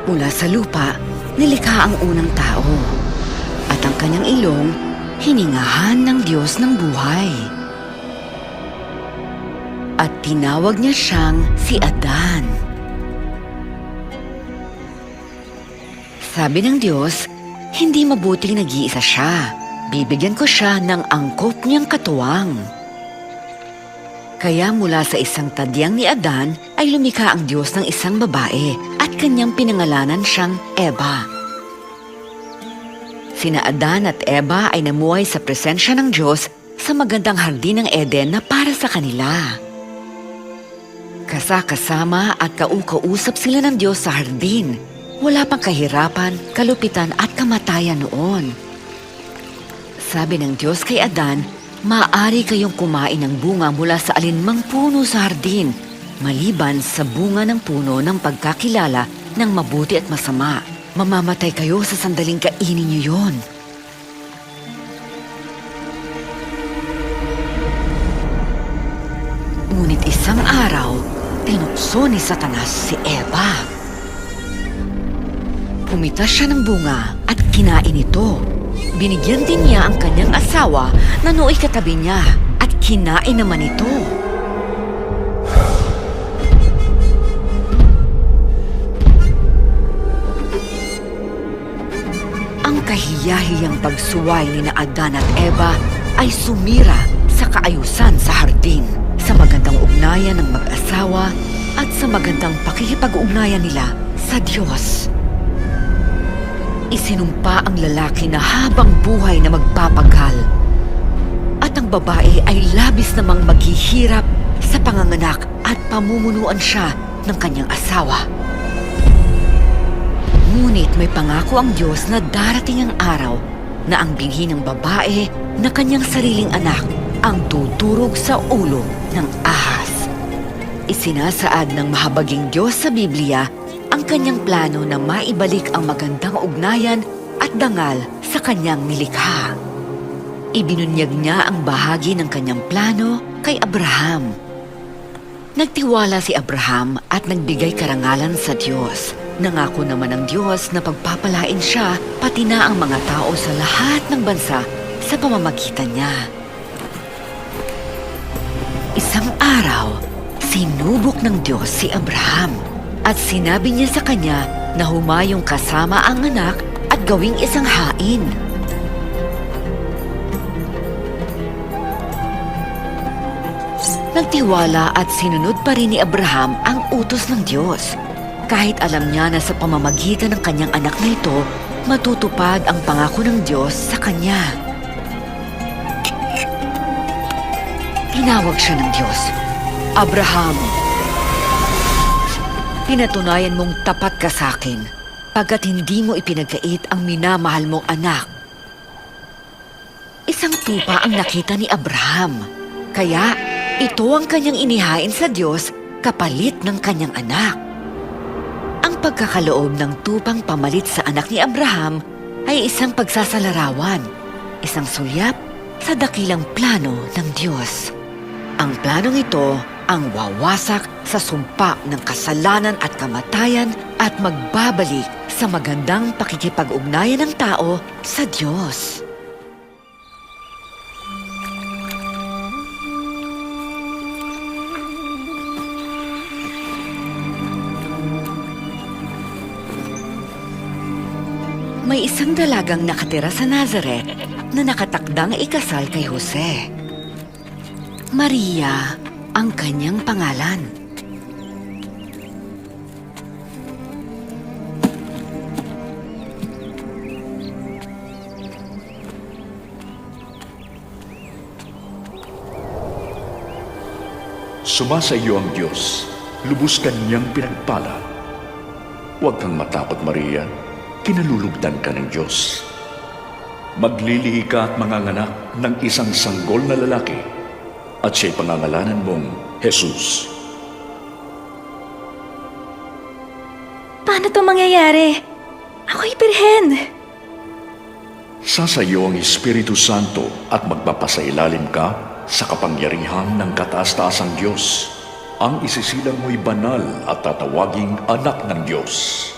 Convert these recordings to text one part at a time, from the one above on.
Mula sa lupa, nilikha ang unang tao. At ang kanyang ilong, hiningahan ng Diyos ng buhay. At tinawag niya siyang si Adan. Sabi ng Diyos, hindi mabuting nag-iisa siya. Bibigyan ko siya ng angkop niyang katuwang. Kaya mula sa isang tadyang ni Adan ay lumikha ang Diyos ng isang babae at kanyang pinangalanan siyang Eva. Sina Adan at Eva ay namuhay sa presensya ng Diyos sa magandang hardin ng Eden na para sa kanila. Kasama at kaukausap sila ng Diyos sa hardin. Wala pang kahirapan, kalupitan at kamatayan noon. Sabi ng Diyos kay Adan, maaari kayong kumain ng bunga mula sa alinmang puno sa hardin, maliban sa bunga ng puno ng pagkakilala ng mabuti at masama. Mamamatay kayo sa sandaling kainin niyo yon. Ngunit isang araw, tinukso ni Satanas si Eva. Pumitas siya ng bunga at kinain ito. Binigyan din niya ang kanyang asawa na nooy katabi niya at kinain naman ito. Ang kahiyahiyang pagsuway ni Adan at Eva ay sumira sa kaayusan sa hardin, sa magandang ugnayan ng mag-asawa at sa magandang pakikipag-ugnayan nila sa Diyos. Isinumpa ang lalaki na habang buhay na magpapagal. At ang babae ay labis namang maghihirap sa panganganak at pamumunuan siya ng kanyang asawa. Ngunit may pangako ang Diyos na darating ang araw na ang binhi ng babae na kanyang sariling anak ang tuturog sa ulo ng ahas. Isinasaad ng mahabaging Diyos sa Biblia ang kanyang plano na maibalik ang magandang ugnayan at dangal sa kanyang nilikha. Ibinunyag niya ang bahagi ng kanyang plano kay Abraham. Nagtiwala si Abraham at nagbigay karangalan sa Diyos. Nangako naman ng Diyos na pagpapalain siya pati na ang mga tao sa lahat ng bansa sa pamamagitan niya. Isang araw, sinubok ng Diyos si Abraham. At sinabi niya sa kanya na humayong kasama ang anak at gawing isang hain. Nagtiwala at sinunod pa rin ni Abraham ang utos ng Diyos. Kahit alam niya na sa pamamagitan ng kanyang anak na ito, matutupad ang pangako ng Diyos sa kanya. Tinawag siya ng Diyos, Abraham! Pinatunayan mong tapat ka sa akin, pagkat hindi mo ipinagkait ang minamahal mong anak. Isang tupa ang nakita ni Abraham, kaya ito ang kanyang inihain sa Diyos kapalit ng kanyang anak. Ang pagkakaloob ng tupang pamalit sa anak ni Abraham ay isang pagsasalarawan, isang sulyap sa dakilang plano ng Diyos. Ang planong ito ang wawasak sa sumpa ng kasalanan at kamatayan at magbabalik sa magandang pakikipag-ugnayan ng tao sa Diyos. May isang dalagang nakatira sa Nazaret na nakatakdang ikasal kay Jose. Maria ang kanyang pangalan. Sumasa iyo ang Diyos, lubos ka niyang pinagpala. Huwag kang matakot, Maria, kinalulugdan ka ng Diyos. Maglilihi ka at manganganak ng isang sanggol na lalaki, at siya'y pangangalanan mong Jesus. Paano to mangyayari? Ako'y birhen. Sasayo ang Espiritu Santo at magpapasailalim ka sa kapangyarihan ng kataas-taasang Diyos. Ang isisilang mo'y banal at tatawaging anak ng Diyos.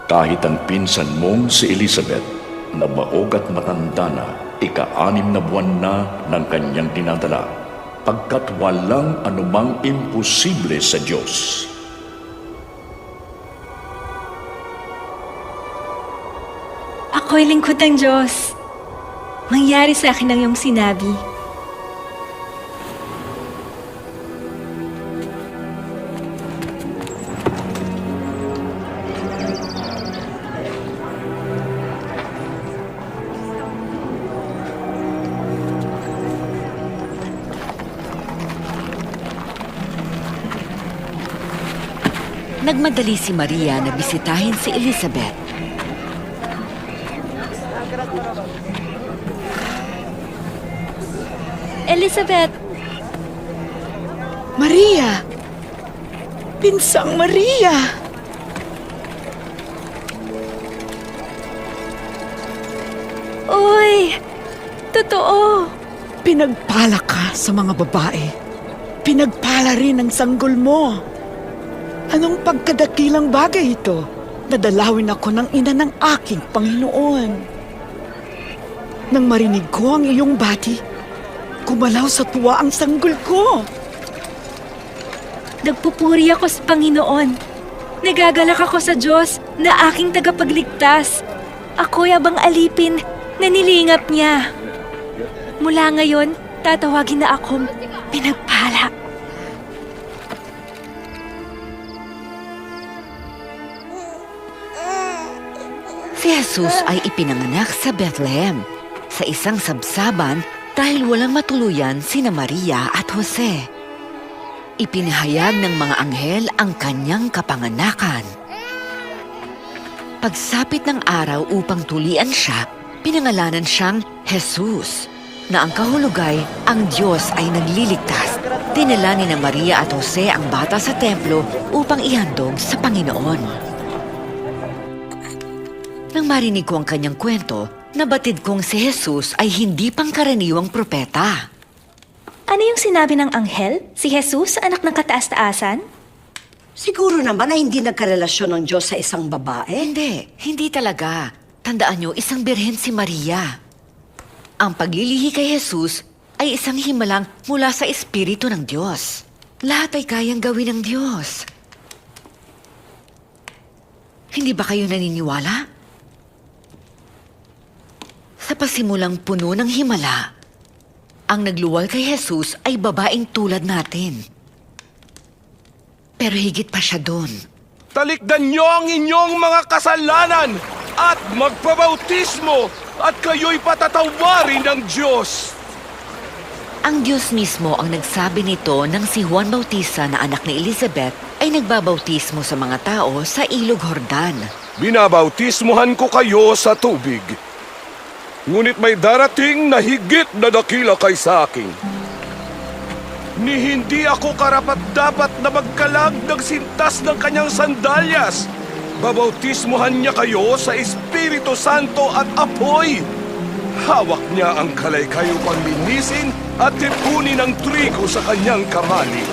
Kahit ang pinsan mong si Elizabeth, na maog at matanda na, ika-6 na buwan na ng kanyang dinadala, pagkat walang anumang imposible sa Diyos. Ako'y lingkod ng Diyos. Mangyari sa akin ang iyong sinabi. Nagmadali si Maria na bisitahin si Elizabeth. Elizabeth, Maria! Pinsang Maria! uy! Totoo! Pinagpala ka sa mga babae. Pinagpala rin ang sanggol mo. Anong pagkadakilang bagay ito? Nadalawin ako ng ina ng aking Panginoon. Nang marinig ko ang iyong bati, kumalaw sa tuwa ang sanggol ko. Nagpupuri ako sa Panginoon. Nagagalak ako sa Diyos na aking tagapagligtas. Ako'y abang alipin na nilingap niya. Mula ngayon, tatawagin na akong pinagpala. Si Jesus ay ipinanganak sa Bethlehem, sa isang sabsaban dahil walang matuluyan sina Maria at Jose. Ipinahayag ng mga anghel ang kanyang kapanganakan. Pagsapit ng araw upang tulian siya, pinangalanan siyang Jesus, na ang kahulugay, ang Diyos ay nagliligtas. Dinala ni na Maria at Jose ang bata sa templo upang ihandog sa Panginoon. Nang marinig ko ang kanyang kwento, nabatid kong si Jesus ay hindi pangkaraniwang propeta. Ano yung sinabi ng anghel? Si Jesus, anak ng kataas-taasan? Siguro naman ay hindi nagkarelasyon ng Diyos sa isang babae. Hindi talaga. Tandaan nyo, isang birhen si Maria. Ang paglilihi kay Jesus ay isang himalang mula sa Espiritu ng Diyos. Lahat ay kayang gawin ng Diyos. Hindi ba kayo naniniwala? Sa pasimulang puno ng himala, ang nagluwal kay Jesus ay babaeng tulad natin. Pero higit pa siya doon. Talikdan niyo ang inyong mga kasalanan at magpabautismo at kayo'y patatawarin ng Diyos. Ang Diyos mismo ang nagsabi nito nang si Juan Bautista na anak ni Elizabeth ay nagbabautismo sa mga tao sa Ilog Jordan. Binabautismohan ko kayo sa tubig. Ngunit may darating na higit na dakila kaysa akin. Ni hindi ako karapat-dapat na magkalag ng sintas ng kanyang sandalyas. Babautismohan niya kayo sa Espiritu Santo at apoy. Hawak niya ang kalay-kayo pang linisin at tipunin ng trigo sa kanyang kamali.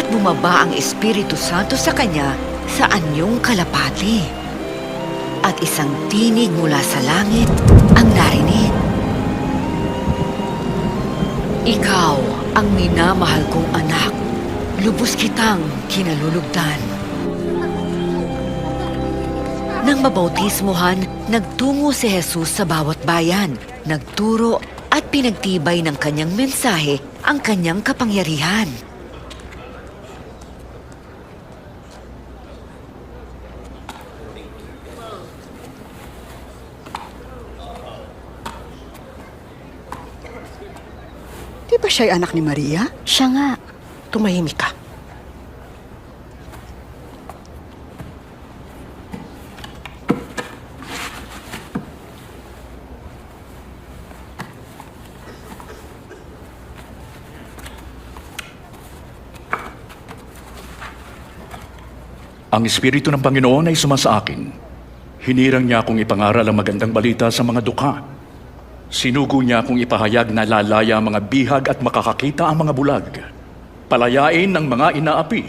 Bumaba ang Espiritu Santo sa kanya sa anyong kalapati. At isang tinig mula sa langit ang narinig. Ikaw ang minamahal kong anak. Lubos kitang kinalulugdan. Nang mabautismohan, nagtungo si Jesus sa bawat bayan, nagturo at pinagtibay ng kanyang mensahe ang kanyang kapangyarihan. Di ba siya'y anak ni Maria? Siya nga. Tumahimik ka. Ang Espiritu ng Panginoon ay sumasa akin. Hinirang niya akong ipangaral ang magandang balita sa mga dukha. Sinugo niya akong ipahayag na lalaya ang mga bihag at makakakita ang mga bulag. Palayain ang mga inaapi.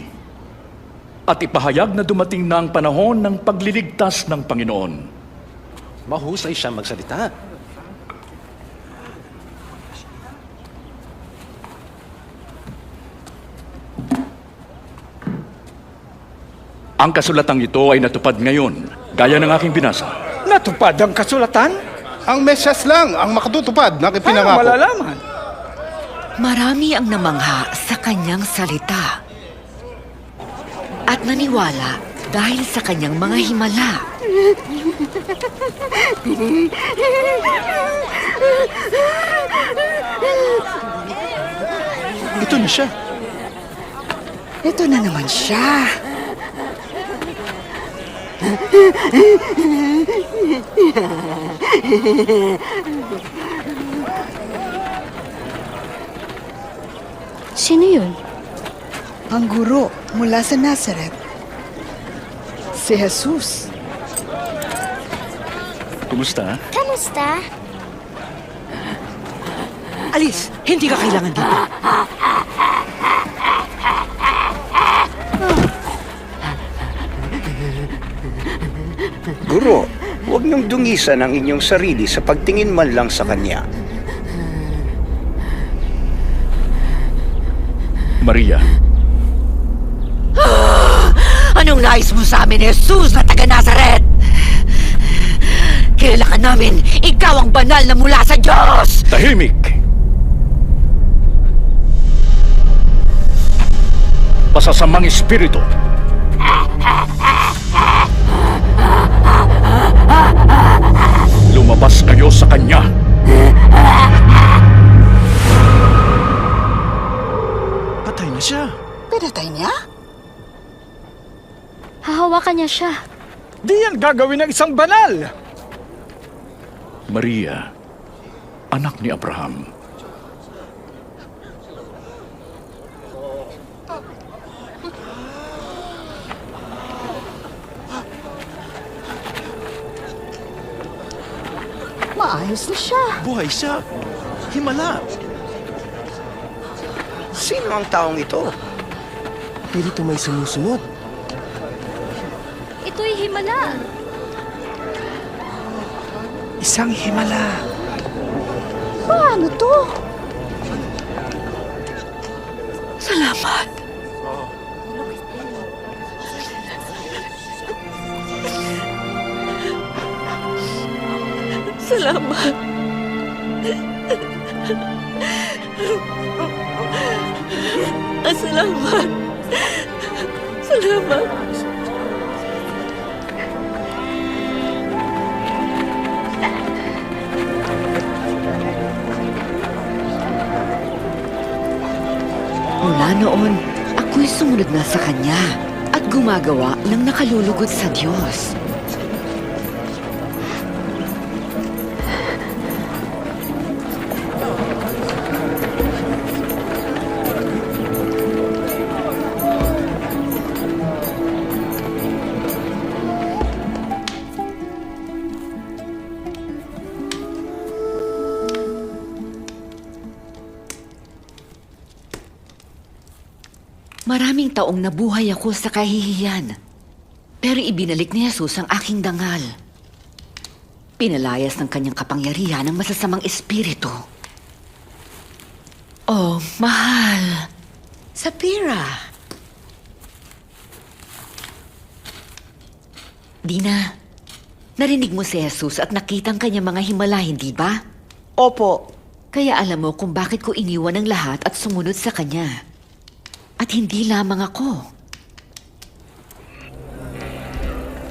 At ipahayag na dumating na ang panahon ng pagliligtas ng Panginoon. Mahusay siya magsalita. Ang kasulatang ito ay natupad ngayon, gaya ng aking binasa. Natupad ang kasulatan? Ang mesyas lang ang makatutupad na Paano ipinangako. malalaman? Marami ang namangha sa kanyang salita. At naniwala dahil sa kanyang mga himala. Ito na siya. Ito na naman siya. Sino yun? Ang guro mula sa Nazareth. Si Jesus. Kumusta? Kamusta? Alis, hindi ka kailangan dito. Guro, huwag niyong dungisan ang inyong sarili sa pagtingin man lang sa kanya. Maria, Anong nais mo sa amin, Jesus na taga Nazaret? Kilala ka namin, ikaw ang banal na mula sa Diyos! tahimik! Pasasamang espiritu. Lumabas kayo sa kanya. Patay na siya. Pinatay niya? Hahawakan niya siya. Di yan gagawin ng isang banal. Maria, anak ni Abraham. Maayos na siya. Buhay siya. Himala. Sino ang taong ito? Pirito may sumusunod. Ito'y himala. Isang himala. Paano to? Salamat! Salamat! Salamat! Salamat! Mula noon, ako'y sumunod na sa kanya at gumagawa ng nakalulugod sa Diyos. Maraming taong nabuhay ako sa kahihiyan. Pero ibinalik ni Jesus ang aking dangal. Pinalayas ng kanyang kapangyarihan ng masasamang espiritu. Oh, mahal. Sapira. Dina, narinig mo si Jesus at nakita ang kanyang mga himala, hindi ba? Opo. Kaya alam mo kung bakit ko iniwan ang lahat at sumunod sa kanya. At hindi lamang ako.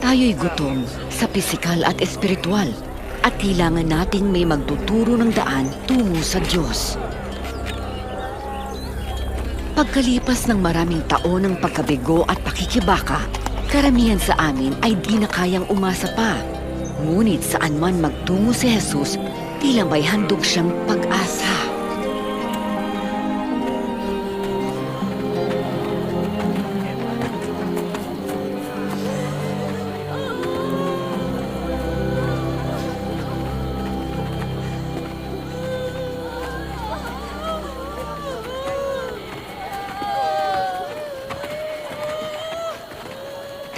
Tayo'y gutom sa pisikal at espiritual at kailangan nating may magtuturo ng daan tungo sa Diyos. Pagkalipas ng maraming taon ng pagkabigo at pakikibaka, karamihan sa amin ay di na kayang umasa pa. Ngunit saan man magtungo si Jesus, tila may handog siyang pag-asa.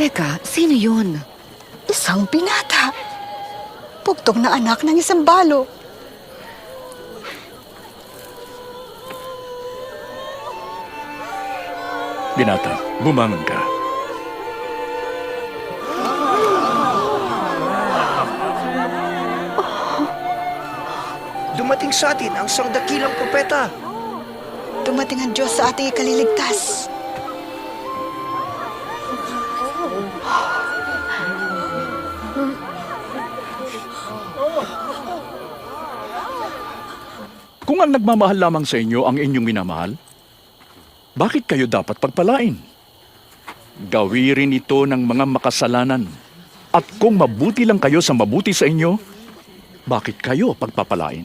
Teka, sino yun? Isang binata. Pugtong na anak ng isang balo. Binata, bumangon ka. Dumating sa atin ang sangdakilang propeta. Dumating ang Diyos sa ating ikaliligtas. Kung ang nagmamahal lamang sa inyo ang inyong minamahal, bakit kayo dapat pagpalain? Gawirin ito ng mga makasalanan. At kung mabuti lang kayo sa mabuti sa inyo, bakit kayo pagpapalain?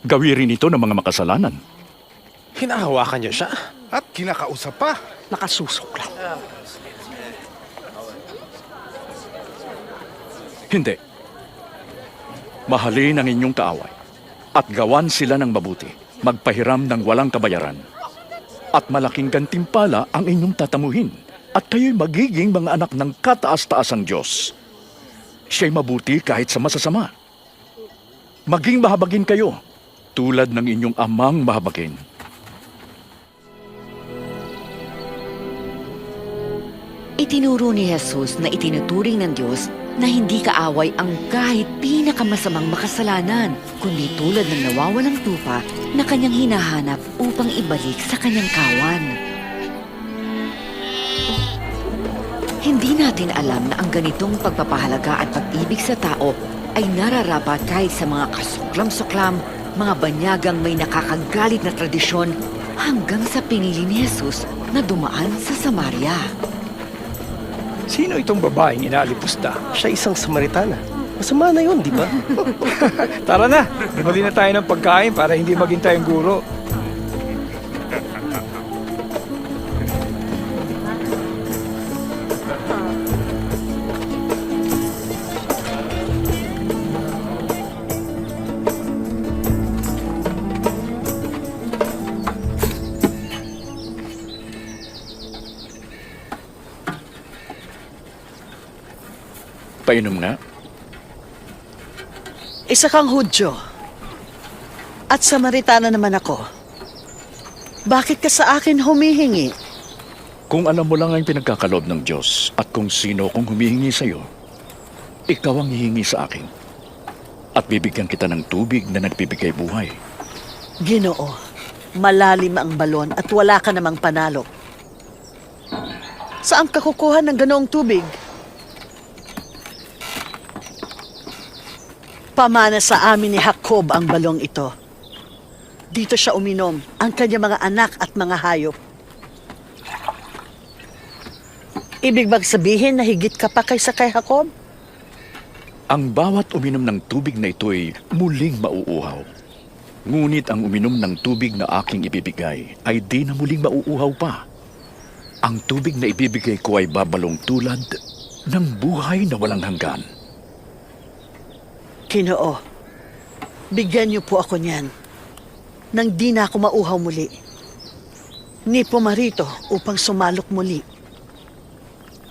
Gawirin ito ng mga makasalanan. Hinahawakan niya siya. At kinakausap pa. Nakasusok lang. Hindi. Mahalin ang inyong kaaway at gawan sila ng mabuti. Magpahiram ng walang kabayaran. At malaking gantimpala ang inyong tatamuhin. At kayo'y magiging mga anak ng kataas-taasang Diyos. Siya'y mabuti kahit sa masasama. Maging mahabagin kayo, tulad ng inyong amang mahabagin. Itinuro ni Jesus na itinuturing ng Diyos na hindi kaaway ang kahit pinakamasamang makasalanan, kundi tulad ng nawawalang tupa na kanyang hinahanap upang ibalik sa kanyang kawan. Hindi natin alam na ang ganitong pagpapahalaga at pag-ibig sa tao ay nararapat kahit sa mga kasuklam-suklam, mga banyagang may nakakagalit na tradisyon hanggang sa pinili ni Jesus na dumaan sa Samaria. Sino itong babaeng inaalipusta? Siya isang Samaritana. Masama na yun, di ba? Tara na, bumili na tayo ng pagkain para hindi maging tayong guro. Painom nga. Isa kang Hudyo. At Samaritana naman ako. Bakit ka sa akin humihingi? Kung alam mo lang ang pinagkakaloob ng Diyos at kung sino kung humihingi sa iyo, ikaw ang hihingi sa akin. At bibigyan kita ng tubig na nagbibigay buhay. Ginoo, malalim ang balon at wala ka namang panalo. Saan ka kukuha ng ganoong tubig? Pamana sa amin ni Jacob ang balong ito. Dito siya uminom, ang kanyang mga anak at mga hayop. Ibig bang sabihin na higit ka pa kaysa kay Jacob? Ang bawat uminom ng tubig na ito ay muling mauuhaw. Ngunit ang uminom ng tubig na aking ibibigay ay di na muling mauuhaw pa. Ang tubig na ibibigay ko ay babalong tulad ng buhay na walang hanggan. Kinoo, bigyan niyo po ako niyan nang di na ako mauhaw muli. Ni pumarito upang sumalok muli.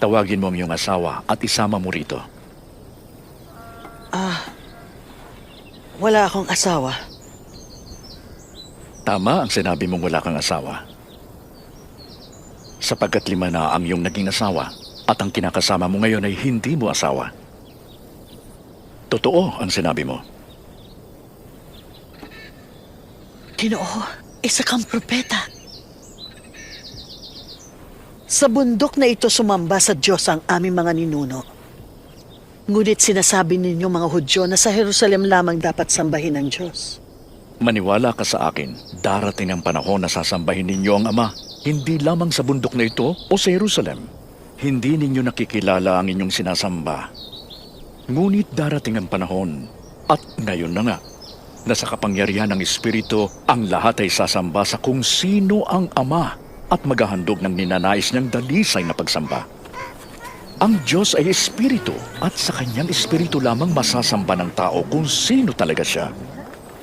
Tawagin mo ang iyong asawa at isama mo rito. Wala akong asawa. Tama ang sinabi mong wala kang asawa. Sapagkat 5 na ang iyong naging asawa at ang kinakasama mo ngayon ay hindi mo asawa. Totoo ang sinabi mo. Kinoo, isa kang propeta. Sa bundok na ito sumamba sa Diyos ang aming mga ninuno. Ngunit sinasabi ninyo mga Hudyo na sa Jerusalem lamang dapat sambahin ang Diyos. Maniwala ka sa akin, darating ang panahon na sasambahin ninyo ang Ama, hindi lamang sa bundok na ito o sa Jerusalem. Hindi ninyo nakikilala ang inyong sinasamba. Ngunit darating ang panahon, at ngayon na nga, na sa kapangyarihan ng Espiritu, ang lahat ay sasamba sa kung sino ang Ama at maghahandog ng ninanais niyang dalisay na pagsamba. Ang Diyos ay Espiritu at sa Kanyang Espiritu lamang masasamba ng tao kung sino talaga siya.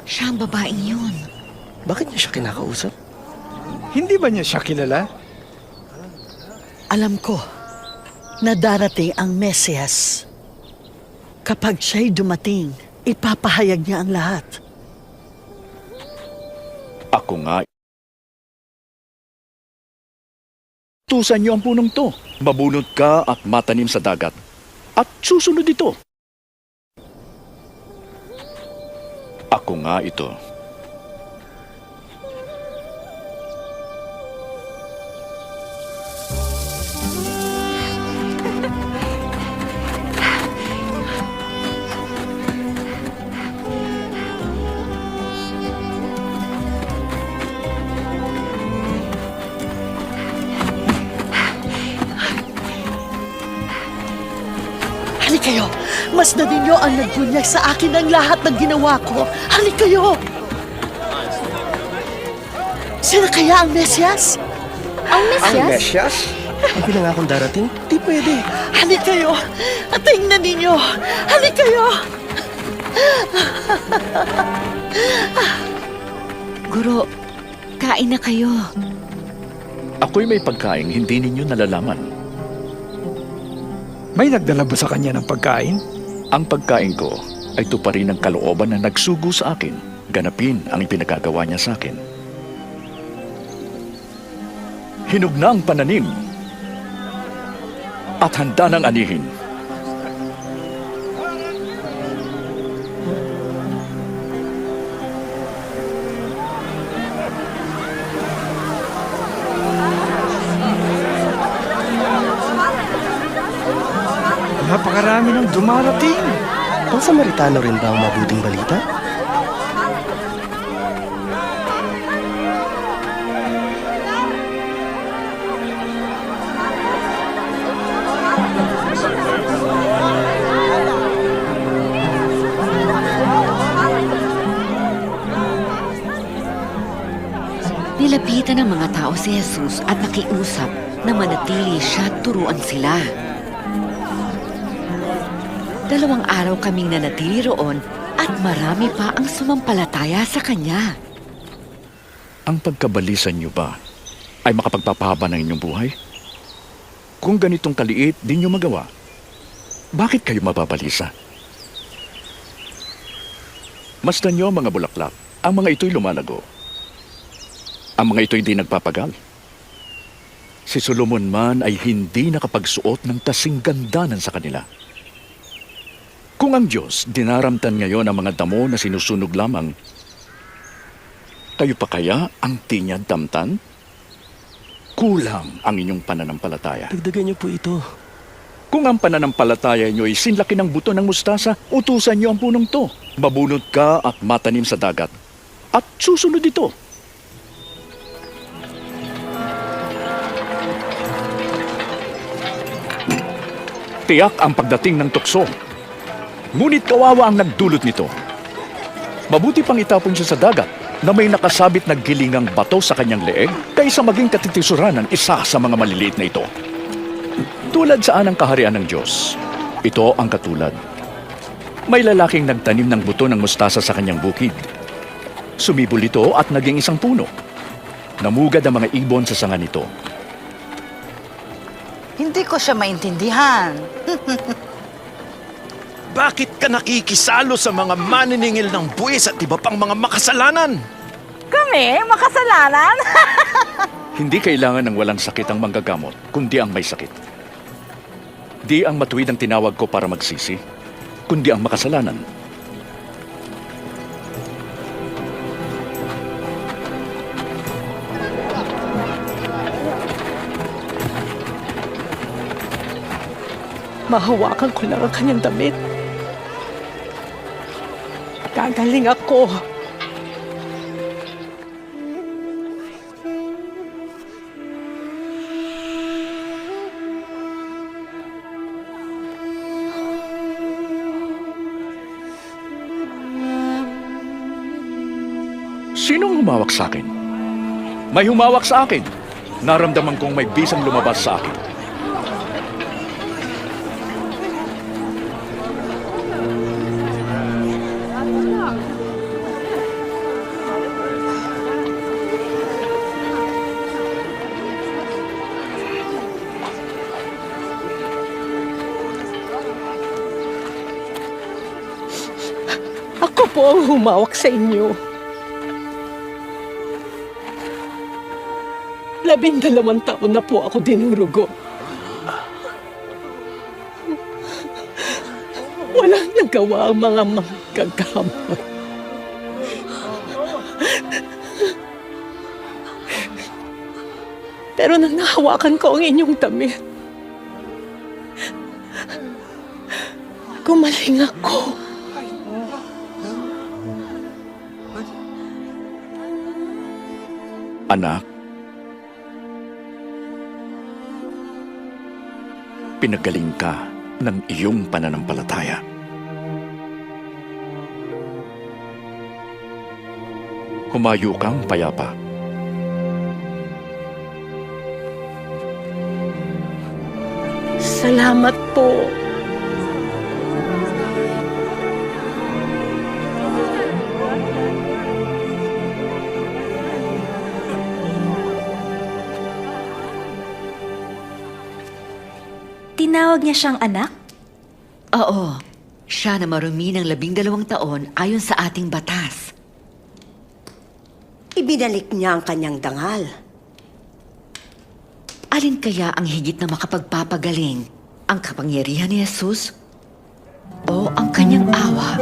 Siya ang babaeng yun. Bakit niya siya kinakausap? Hindi ba niya siya kilala? Alam ko na darating ang Mesiyas. Kapag siya'y dumating, ipapahayag niya ang lahat. Ako nga. Tusan niyo ang punong to. Mabunot ka at matanim sa dagat. At susunod ito. Ako nga ito. Halik kayo! Masdan ninyo ang nagbunyag sa akin ng lahat ng ginawa ko. Halik kayo! Sino kaya ang Mesiyas? Ang Ang Mesyas? Mesyas? Ang pinangakong darating? Di pwede. Halik kayo! At tingnan ninyo! Halik kayo! Guro, kain na kayo. Ako'y may pagkain hindi ninyo nalalaman. May nagdala ba sa kanya ng pagkain? Ang pagkain ko ay tuparin ng kalooban na nagsugo sa akin. Ganapin ang ipinagagawa niya sa akin. Hinog na ang pananim at handa ng anihin. Napakarami ng dumarating. Ang Samaritano rin ba ang mabuting balita? Nilapitan ng mga tao si Jesus at nakiusap na manatili siya at turuan sila. 2 araw kaming nanatili roon at marami pa ang sumampalataya sa kanya. Ang pagkabalisan niyo ba ay makapagpapahaba ng inyong buhay? Kung ganitong kaliit di niyo magawa, bakit kayo mababalisa? Masdan niyo mga bulaklak, ang mga ito'y lumalago. Ang mga ito'y di nagpapagal. Si Solomon man ay hindi nakapagsuot ng kasing gandanan sa kanila. Kung ang Diyos dinaramtan ngayon ang mga damo na sinusunog lamang, kayo pa kaya ang tinyad damtan? Kulang ang inyong pananampalataya. Dagdagan niyo po ito. Kung ang pananampalataya niyo ay sinlaki ng buto ng mustasa, utusan niyo ang punong to. Mabunot ka at matanim sa dagat. At susunod ito. Tiyak ang pagdating ng tukso. Ngunit kawawa ang nagdulot nito. Mabuti pang itapon siya sa dagat na may nakasabit na gilingang bato sa kanyang leeg kaysa maging katitisuran ng isa sa mga maliliit na ito. Tulad saan ang kaharian ng Diyos, ito ang katulad. May lalaking nagtanim ng buto ng mustasa sa kanyang bukid. Sumibol ito at naging isang puno. Namugad ang mga ibon sa sanga nito. Hindi ko siya maintindihan. Bakit ka nakikisalo sa mga maniningil ng buwis at iba pang mga makasalanan? Kami? Makasalanan? Hindi kailangan ng walang sakit ang manggagamot, kundi ang may sakit. Di ang matuwid ang tinawag ko para magsisi, kundi ang makasalanan. Mahawakan ko lang ang kanyang damit. Gagaling ako. Sinong humawak sa akin? May humawak sa akin. Naramdaman kong may bisang lumabas sa akin. Ako po ang humawak sa inyo. 12 taon na po ako dinurugo. Walang nagawa ang mga magkagamot. Pero nang nahawakan ko ang inyong damit, gumaling ako. Anak, pinagaling ka ng iyong pananampalataya. Humayo kang payapa. Salamat po. Tinawag niya siyang anak? Oo, siya na marumi ng 12 taon ayon sa ating batas. Ibinalik niya ang kanyang dangal. Alin kaya ang higit na makapagpapagaling? Ang kapangyarihan ni Jesus o ang kanyang awa?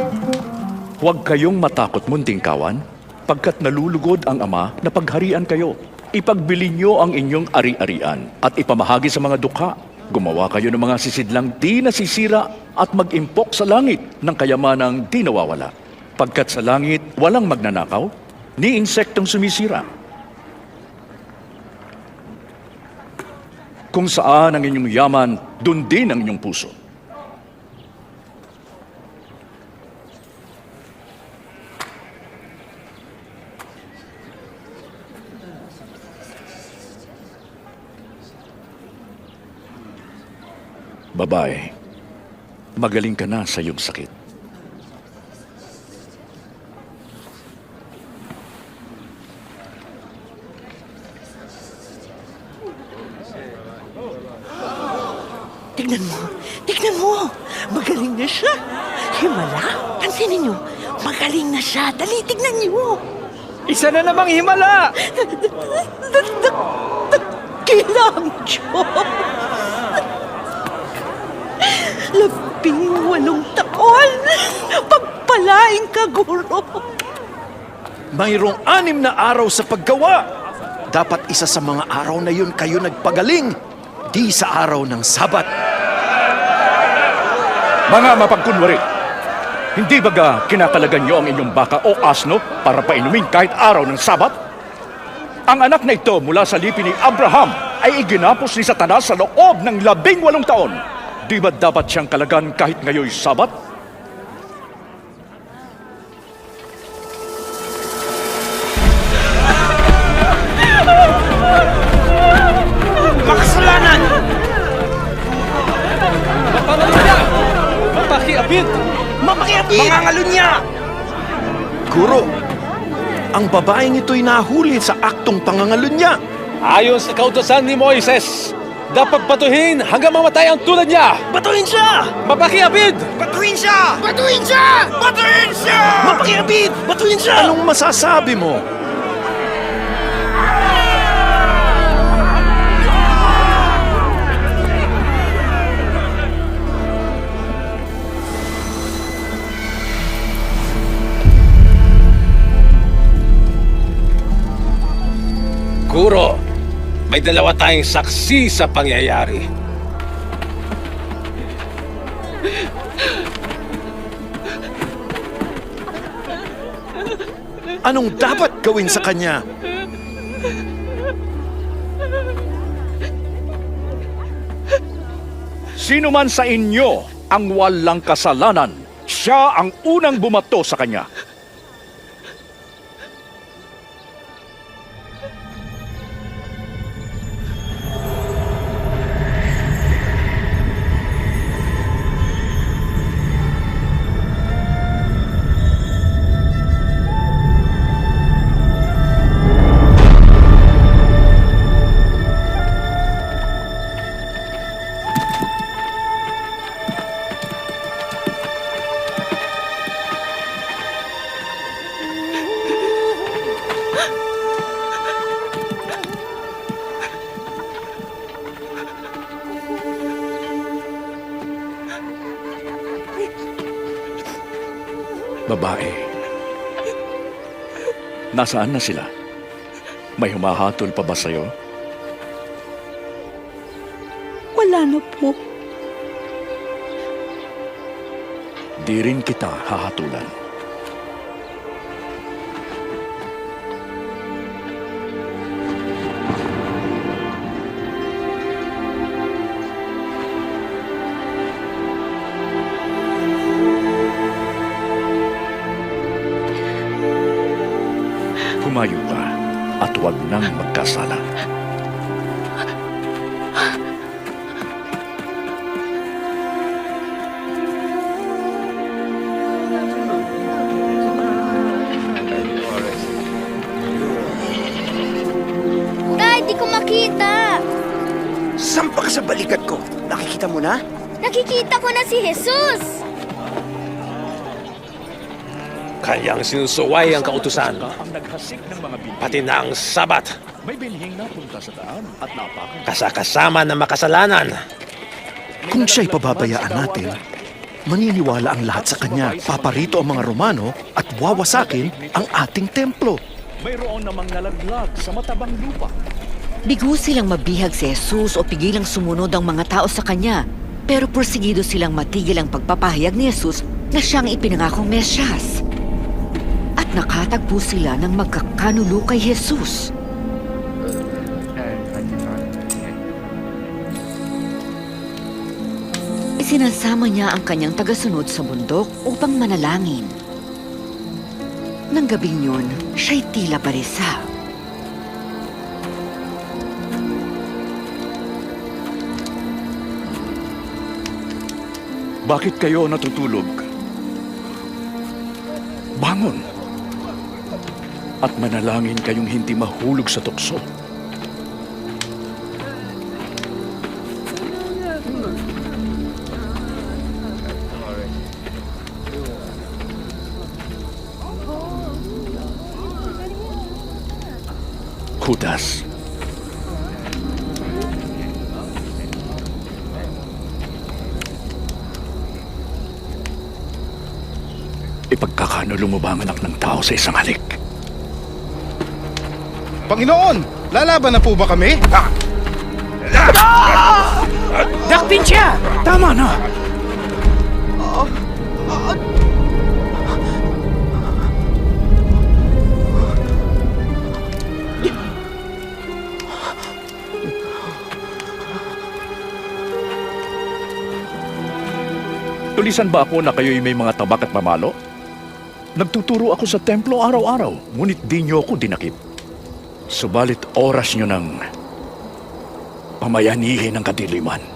Huwag kayong matakot, munting kawan, pagkat nalulugod ang Ama na pagharian kayo. Ipagbili niyo ang inyong ari-arian at ipamahagi sa mga dukha. Gumawa kayo ng mga sisidlang di nasisira at mag-impok sa langit ng kayamanang di nawawala. Pagkat sa langit walang magnanakaw, ni insektong sumisira. Kung saan ang inyong yaman, dun din ang inyong puso. Babae, magaling ka na sa iyong sakit. Tignan mo, magaling na siya. Himala, pansinin niyo, magaling na siya. Dali, tignan niyo. Isa na namang himala! Kilang Diyos. 18 taon. Pagpalain ka, guro. Mayroong 6 na araw sa paggawa. Dapat isa sa mga araw na yun kayo nagpagaling, di sa araw ng Sabat. Mga mapagkunwari, hindi baga kinakalagan niyo ang inyong baka o asno para painumin kahit araw ng Sabat? Ang anak na ito mula sa lipi ni Abraham ay iginapos ni Satanas sa loob ng 18 taon. Di ba dapat siyang kalagan kahit ngayoy Sabat? Makasalanan! Mapakiapid! Mapakiapid! Mangangalun niya! Guro, ang babaeng ito'y nahuli sa aktong pangangalun niya. Ayon sa kautosan ni Moises, dapat batuhin hanggang mamatay ang tulad niya! Batuhin siya! Mapakiapid! Batuhin siya! Batuhin siya! Batuhin siya! Mapakiapid! Batuhin siya! Anong masasabi mo? Guro, may dalawa tayong saksi sa pangyayari. Anong dapat gawin sa kanya? Sino man sa inyo ang walang kasalanan, siya ang unang bumato sa kanya. babae. Nasaan na sila? May humahatol pa ba sa'yo? Wala na po. Di rin kita hahatulan. Humayo ka at huwag nang magkasala. Tay, di ko makita. Sampak sa balikat ko. Nakikita mo na? Nakikita ko na si Jesus. Kanyang sinusuway ang kautusan, Ang naghasik ng mga binhi. pati na ang sabat, May binhing napunta sa daan at napakan. kasakasama ng makasalanan. Kung siya'y pababayaan natin, maniniwala ang lahat sa kanya. Paparito ang mga Romano at wawasakin ang ating templo. Mayroon namang nalaglag sa matabang lupa. Bigo silang mabihag si Jesus o pigilang sumunod ang mga tao sa kanya. Pero porsigido silang matigil ang pagpapahayag ni Jesus na siyang ipinangakong Mesyas. At nakatagpo sila ng magkakanulo kay Jesus. Isinasama niya ang kanyang tagasunod sa bundok upang manalangin. Nang gabing yun, siya'y tila balisa. Bakit kayo natutulog? Bangon! At manalangin kayong hindi mahulog sa tukso. Judas. Ipagkakanulo mo ba ang anak ng tao sa isang halik? Panginoon, lalaban na po ba kami? Dakpin siya! Tama na! Tulisan ba ako na kayo'y may mga tabak at mamalo? Nagtuturo ako sa templo araw-araw, ngunit di niyo ako dinakip. Subalit oras niyo ng pamayanihin ang kadiliman.